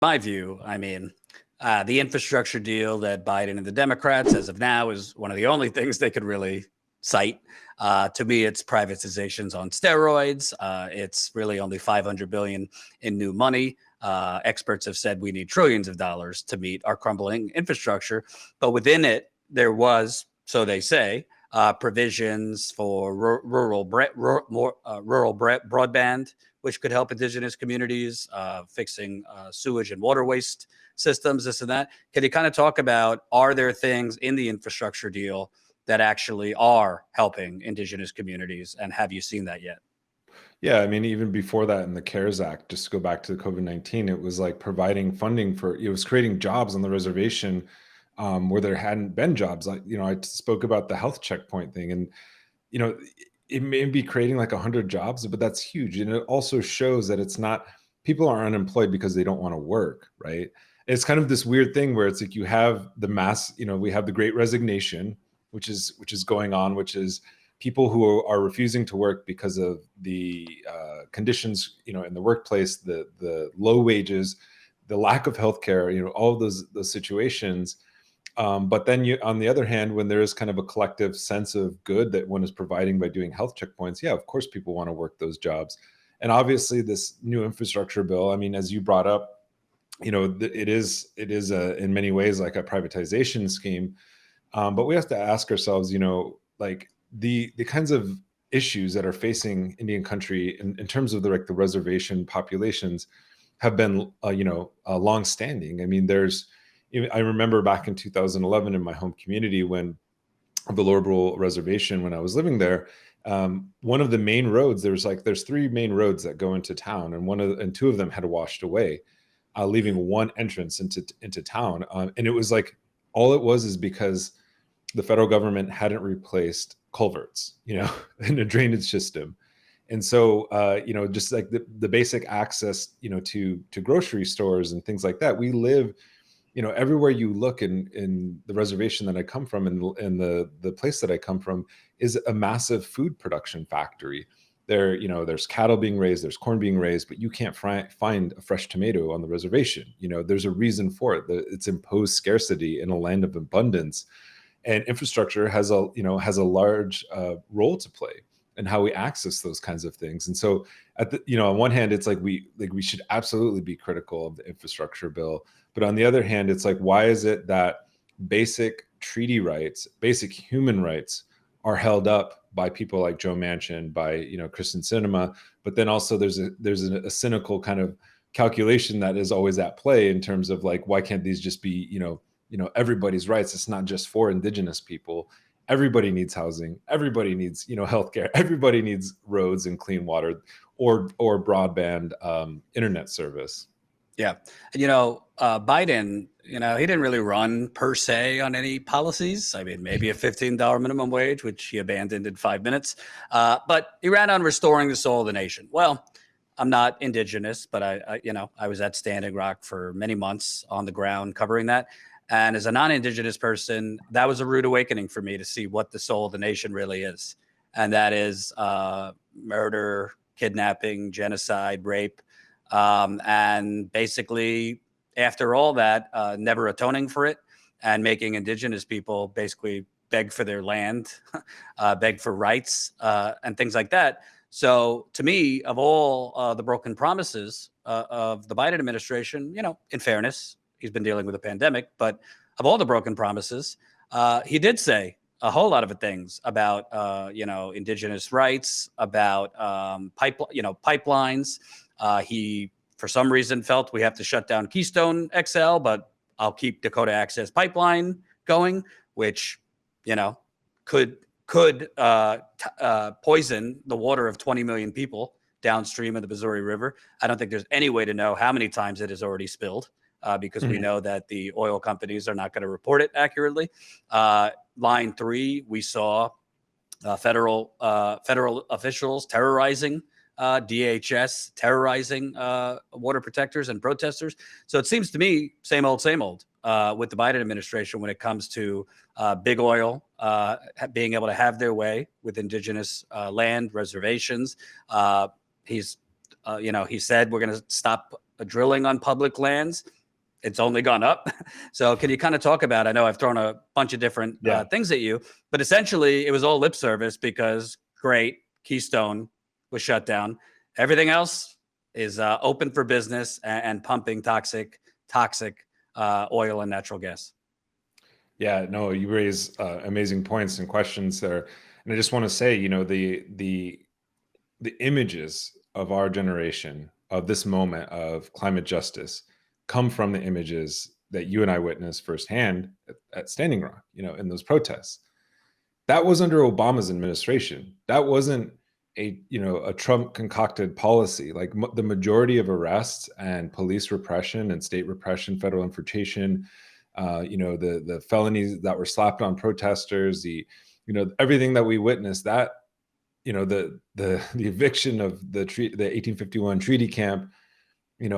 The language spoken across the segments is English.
my view, I mean, the infrastructure deal that Biden and the Democrats, as of now, is one of the only things they could really cite. To me, it's privatizations on steroids. It's really only $500 billion in new money. Experts have said we need trillions of dollars to meet our crumbling infrastructure. But within it, there was, so they say, provisions for rural broadband, which could help indigenous communities, fixing sewage and water waste systems, this and that. Can you kind of talk about, are there things in the infrastructure deal that actually are helping indigenous communities, and have you seen that yet? Yeah, I mean, even before that in the CARES Act, just to go back to the COVID-19, it was like providing funding for, it was creating jobs on the reservation where there hadn't been jobs. Like, I spoke about the health checkpoint thing, and, you know, it may be creating like 100 jobs, but that's huge. And it also shows that it's not, people are unemployed because they don't want to work, right? It's kind of this weird thing where it's like you have the mass, we have the great resignation, which is going on, which is people who are refusing to work because of the conditions, in the workplace, the low wages, the lack of healthcare, all of those situations. But then on the other hand, when there is kind of a collective sense of good that one is providing by doing health checkpoints, yeah, of course, people want to work those jobs. And obviously this new infrastructure bill, I mean, as you brought up, it is in many ways like a privatization scheme. But we have to ask ourselves, like the kinds of issues that are facing Indian country in terms of the reservation populations have been, long-standing. I mean, I remember back in 2011 in my home community when the Lower Brule Reservation, when I was living there, one of the main roads, there's three main roads that go into town, and two of them had washed away, leaving one entrance into town. And it was like, all it was is because the federal government hadn't replaced culverts, in a drainage system. And so, just like the basic access, to grocery stores and things like that, we live, everywhere you look in the reservation that I come from, and the place that I come from is a massive food production factory. There's cattle being raised, there's corn being raised, but you can't find a fresh tomato on the reservation. There's a reason for it. It's imposed scarcity in a land of abundance. And infrastructure has a large role to play in how we access those kinds of things. And so, on one hand, it's like we should absolutely be critical of the infrastructure bill, but on the other hand, it's like, why is it that basic treaty rights, basic human rights, are held up by people like Joe Manchin, by Kristen Sinema, but then also there's a cynical kind of calculation that is always at play in terms of like, why can't these just be everybody's rights? It's not just for indigenous people. Everybody needs housing. Everybody needs healthcare. Everybody needs roads and clean water, or broadband internet service. Yeah. And, Biden, he didn't really run per se on any policies. I mean, maybe a $15 minimum wage, which he abandoned in 5 minutes. But he ran on restoring the soul of the nation. Well, I'm not indigenous, but I was at Standing Rock for many months on the ground covering that. And as a non-indigenous person, that was a rude awakening for me to see what the soul of the nation really is. And that is murder, kidnapping, genocide, rape. And basically, after all that, never atoning for it and making indigenous people basically beg for their land, beg for rights, and things like that. So to me, of all the broken promises of the Biden administration, in fairness, he's been dealing with a pandemic, but of all the broken promises, he did say a whole lot of things about, indigenous rights, about pipelines. He, for some reason, felt we have to shut down Keystone XL, but I'll keep Dakota Access Pipeline going, which, could poison the water of 20 million people downstream of the Missouri River. I don't think there's any way to know how many times it has already spilled. Because we know that the oil companies are not going to report it accurately. Line 3, we saw federal officials terrorizing DHS, terrorizing water protectors and protesters. So it seems to me same old with the Biden administration when it comes to big oil being able to have their way with indigenous land reservations. He said we're going to stop drilling on public lands, it's only gone up. So can you kind of talk about, I know I've thrown a bunch of different things at you, but essentially it was all lip service because great, Keystone was shut down. Everything else is open for business and pumping toxic oil and natural gas. Yeah, no, you raise amazing points and questions there. And I just want to say, you know, the images of our generation of this moment of climate justice come from the images that you and I witnessed firsthand at Standing Rock, you know, in those protests. That was under Obama's administration. That wasn't a Trump concocted policy. Like the majority of arrests and police repression and state repression, federal infiltration, the felonies that were slapped on protesters, everything that we witnessed, that the eviction of the 1851 treaty camp,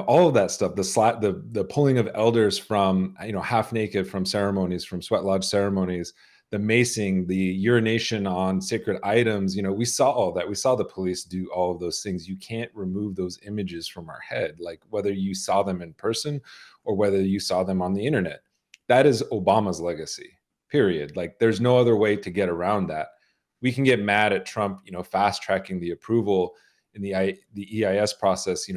all of that stuff, the pulling of elders from half naked from ceremonies, from sweat lodge ceremonies, the macing, the urination on sacred items, we saw all that. We saw the police do all of those things. You can't remove those images from our head, like whether you saw them in person or whether you saw them on the internet. That is Obama's legacy, period. Like there's no other way to get around that. We can get mad at Trump, fast tracking the approval in the EIS process,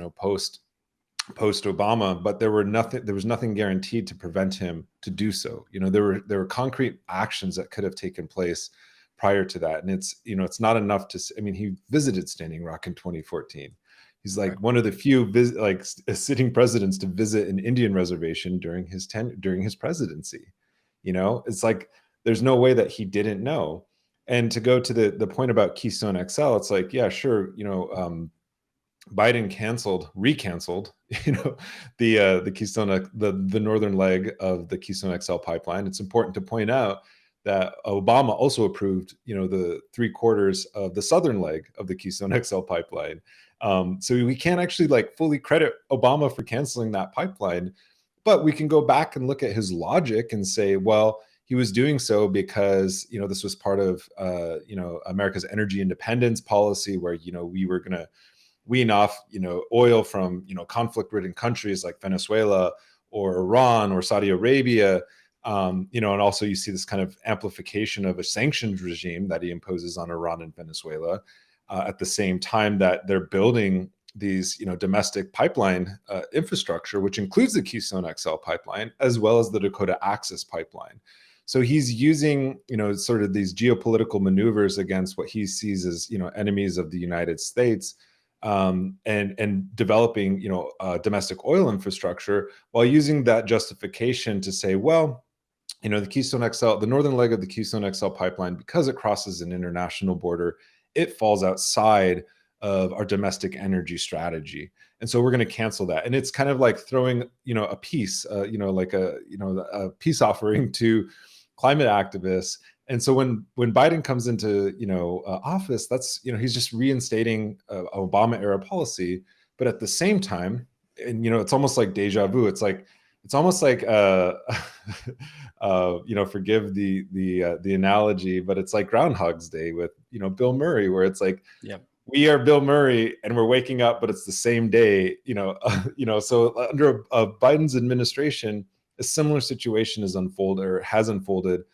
post Obama, but there was nothing guaranteed to prevent him to do so. There were concrete actions that could have taken place prior to that. And it's not enough he visited Standing Rock in 2014. He's like one of the few sitting presidents to visit an Indian reservation during his presidency. It's like there's no way that he didn't know. And to go to the point about Keystone XL, it's like, yeah, sure, Biden recanceled, the Keystone, the northern leg of the Keystone XL pipeline. It's important to point out that Obama also approved, the 3/4 of the southern leg of the Keystone XL pipeline. So we can't actually fully credit Obama for canceling that pipeline, but we can go back and look at his logic and say, well, he was doing so because, this was part of, America's energy independence policy where, we were going to wean off, oil from, conflict-ridden countries like Venezuela or Iran or Saudi Arabia. And also you see this kind of amplification of a sanctions regime that he imposes on Iran and Venezuela at the same time that they're building these, domestic pipeline infrastructure, which includes the Keystone XL pipeline, as well as the Dakota Access pipeline. So he's using, sort of these geopolitical maneuvers against what he sees as, enemies of the United States, and developing, domestic oil infrastructure while using that justification to say, well, the Keystone XL, the northern leg of the Keystone XL pipeline, because it crosses an international border, it falls outside of our domestic energy strategy. And so we're going to cancel that. And it's kind of like throwing, a peace, a peace offering to climate activists. And so when Biden comes into, office, that's, he's just reinstating Obama era policy. But at the same time, and, it's almost like deja vu. It's almost like, forgive the analogy, but it's like Groundhog's Day with, Bill Murray, where it's like, yep. We are Bill Murray and we're waking up, but it's the same day, so under Biden's administration, a similar situation has unfolded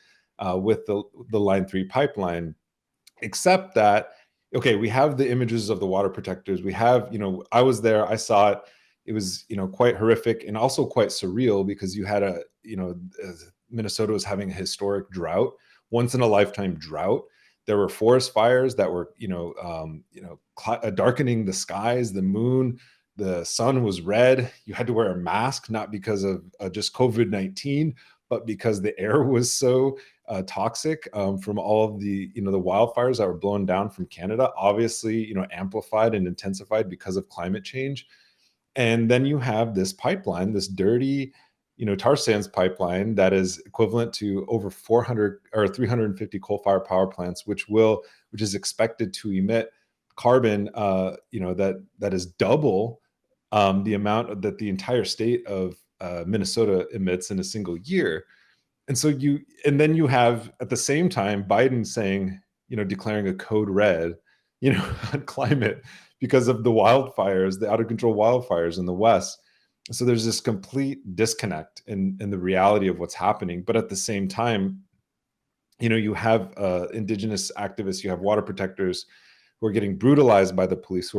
with the Line 3 pipeline, except that, okay, we have the images of the water protectors. We have, I was there, I saw it. It was, quite horrific and also quite surreal because you had Minnesota was having a historic drought, once in a lifetime drought. There were forest fires that were, darkening the skies, the moon, the sun was red. You had to wear a mask, not because of just COVID-19, but because the air was so toxic from all of the, the wildfires that were blown down from Canada, obviously, amplified and intensified because of climate change. And then you have this pipeline, this dirty, tar sands pipeline that is equivalent to over 400 or 350 coal-fired power plants, which is expected to emit carbon, that is double the amount that the entire state of Minnesota emits in a single year. And so then you have at the same time Biden saying, declaring a code red, on climate because of the wildfires, the out of control wildfires in the West. So there's this complete disconnect in the reality of what's happening. But at the same time, you have indigenous activists, you have water protectors who are getting brutalized by the police,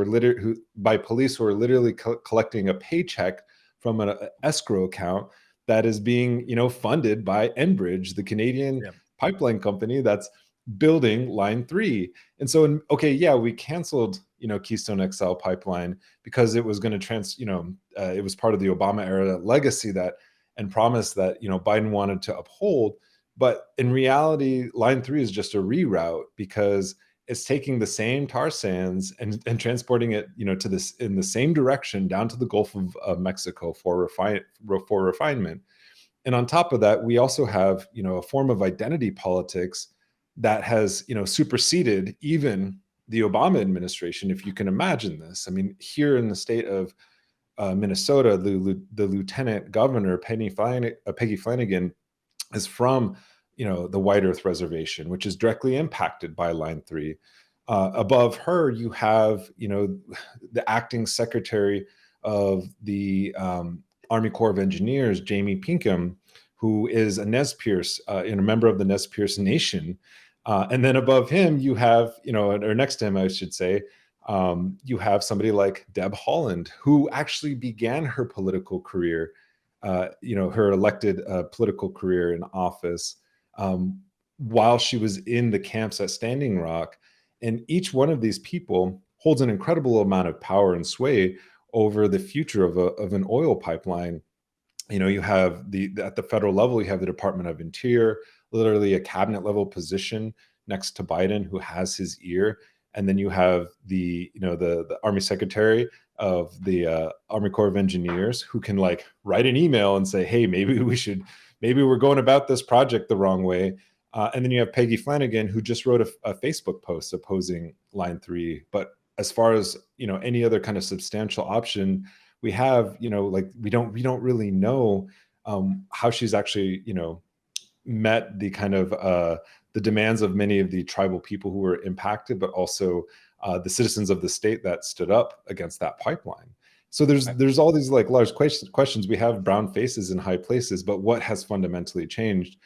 by police who are literally collecting a paycheck from an escrow account that is being, funded by Enbridge, the Canadian Yep. pipeline company that's building Line 3. And so, okay, yeah, we canceled, Keystone XL pipeline because it was going to it was part of the Obama era legacy and promise that, Biden wanted to uphold. But in reality, Line 3 is just a reroute because it's taking the same tar sands and transporting it, to this in the same direction down to the Gulf of Mexico for refinement. And on top of that, we also have, a form of identity politics that has, superseded even the Obama administration, if you can imagine this. I mean, here in the state of Minnesota, the lieutenant governor, Peggy Flanagan, is from, the White Earth Reservation, which is directly impacted by Line 3. Above her, you have, the acting secretary of the Army Corps of Engineers, Jamie Pinkham, who is a Nez Perce, and a member of the Nez Perce Nation. And then above him, you have, or next to him, I should say, you have somebody like Deb Haaland, who actually began her political career, her elected political career in office while she was in the camps at Standing Rock. And each one of these people holds an incredible amount of power and sway over the future of an oil pipeline. You have at the federal level, you have the Department of Interior, literally a cabinet level position next to Biden, who has his ear. And then you have the Army Secretary of the Army Corps of Engineers, who can write an email and say, hey, maybe we're going about this project the wrong way. And then you have Peggy Flanagan, who just wrote a Facebook post opposing Line 3. But as far as, any other kind of substantial option we have, we don't really know how she's actually, met the kind of the demands of many of the tribal people who were impacted, but also the citizens of the state that stood up against that pipeline. So there's all these large questions. We have brown faces in high places, but what has fundamentally changed?